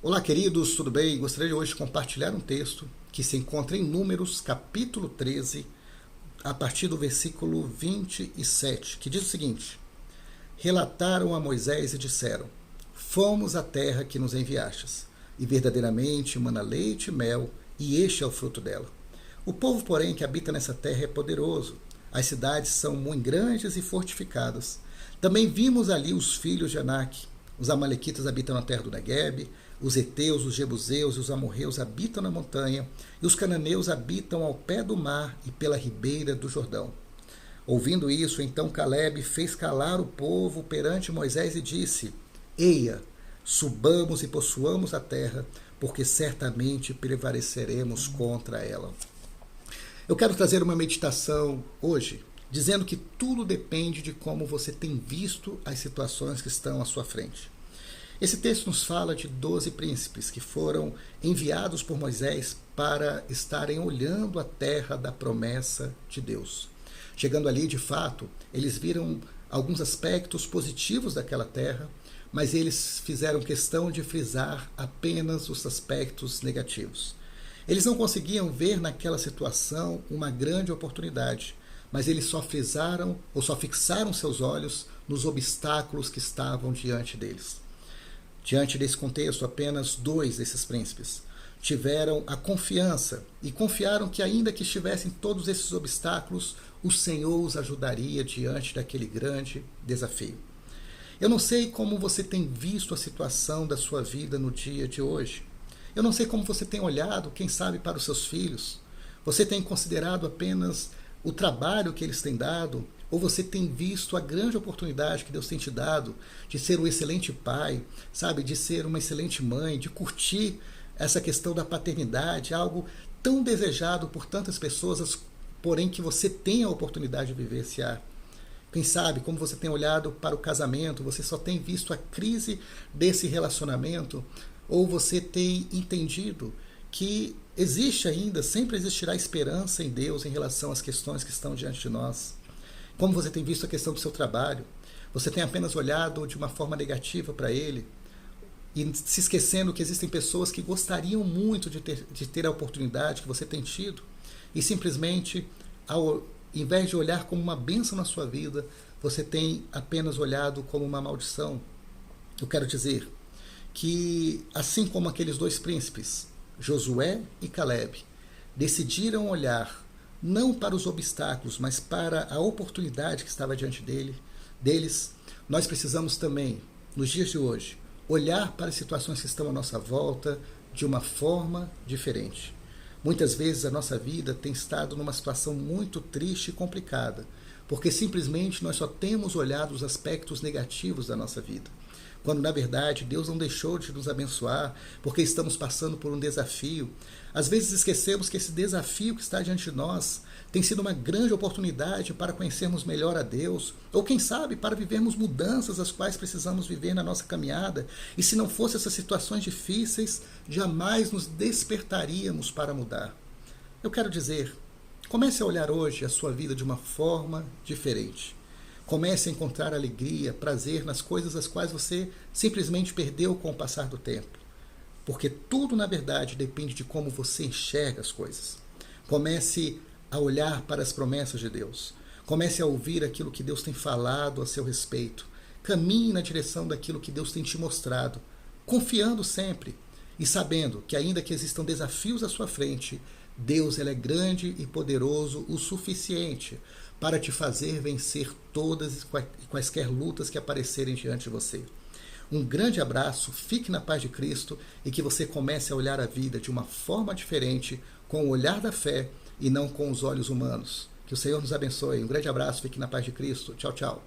Olá, queridos, tudo bem? Gostaria de hoje compartilhar um texto que se encontra em Números, capítulo 13, a partir do versículo 27, que diz o seguinte: Relataram a Moisés e disseram: Fomos à terra que nos enviastes, e verdadeiramente mana leite e mel, e este é o fruto dela. O povo, porém, que habita nessa terra é poderoso. As cidades são muito grandes e fortificadas. Também vimos ali os filhos de Anak. Os amalequitas habitam na terra do Neguebe, os heteus, os jebuseus e os amorreus habitam na montanha, e os cananeus habitam ao pé do mar e pela ribeira do Jordão. Ouvindo isso, então Calebe fez calar o povo perante Moisés e disse: Eia, subamos e possuamos a terra, porque certamente prevaleceremos contra ela. Eu quero trazer uma meditação hoje, dizendo que tudo depende de como você tem visto as situações que estão à sua frente. Esse texto nos fala de 12 príncipes que foram enviados por Moisés para estarem olhando a terra da promessa de Deus. Chegando ali, de fato, eles viram alguns aspectos positivos daquela terra, mas eles fizeram questão de frisar apenas os aspectos negativos. Eles não conseguiam ver naquela situação uma grande oportunidade, mas eles só frisaram ou só fixaram seus olhos nos obstáculos que estavam diante deles. Diante desse contexto, apenas 2 desses príncipes tiveram a confiança e confiaram que, ainda que estivessem todos esses obstáculos, o Senhor os ajudaria diante daquele grande desafio. Eu não sei como você tem visto a situação da sua vida no dia de hoje. Eu não sei como você tem olhado, quem sabe, para os seus filhos. Você tem considerado apenas o trabalho que eles têm dado, ou você tem visto a grande oportunidade que Deus tem te dado de ser um excelente pai, sabe, de ser uma excelente mãe, de curtir essa questão da paternidade, algo tão desejado por tantas pessoas, porém que você tem a oportunidade de vivenciar. Quem sabe, como você tem olhado para o casamento, você só tem visto a crise desse relacionamento, ou você tem entendido que existe ainda, sempre existirá esperança em Deus em relação às questões que estão diante de nós. Como você tem visto a questão do seu trabalho, você tem apenas olhado de uma forma negativa para ele e se esquecendo que existem pessoas que gostariam muito de ter a oportunidade que você tem tido e simplesmente, ao invés de olhar como uma bênção na sua vida, você tem apenas olhado como uma maldição. Eu quero dizer que, assim como aqueles 2 príncipes, Josué e Calebe, decidiram olhar não para os obstáculos, mas para a oportunidade que estava diante deles, nós precisamos também, nos dias de hoje, olhar para as situações que estão à nossa volta de uma forma diferente. Muitas vezes a nossa vida tem estado numa situação muito triste e complicada, porque simplesmente nós só temos olhado os aspectos negativos da nossa vida, quando na verdade Deus não deixou de nos abençoar, porque estamos passando por um desafio. Às vezes esquecemos que esse desafio que está diante de nós tem sido uma grande oportunidade para conhecermos melhor a Deus, ou quem sabe para vivermos mudanças as quais precisamos viver na nossa caminhada, e se não fossem essas situações difíceis, jamais nos despertaríamos para mudar. Eu quero dizer, comece a olhar hoje a sua vida de uma forma diferente. Comece a encontrar alegria, prazer nas coisas as quais você simplesmente perdeu com o passar do tempo. Porque tudo, na verdade, depende de como você enxerga as coisas. Comece a olhar para as promessas de Deus. Comece a ouvir aquilo que Deus tem falado a seu respeito. Caminhe na direção daquilo que Deus tem te mostrado, confiando sempre e sabendo que, ainda que existam desafios à sua frente, Deus ele é grande e poderoso o suficiente para te fazer vencer todas e quaisquer lutas que aparecerem diante de você. Um grande abraço, fique na paz de Cristo e que você comece a olhar a vida de uma forma diferente, com o olhar da fé e não com os olhos humanos. Que o Senhor nos abençoe. Um grande abraço, fique na paz de Cristo. Tchau, tchau.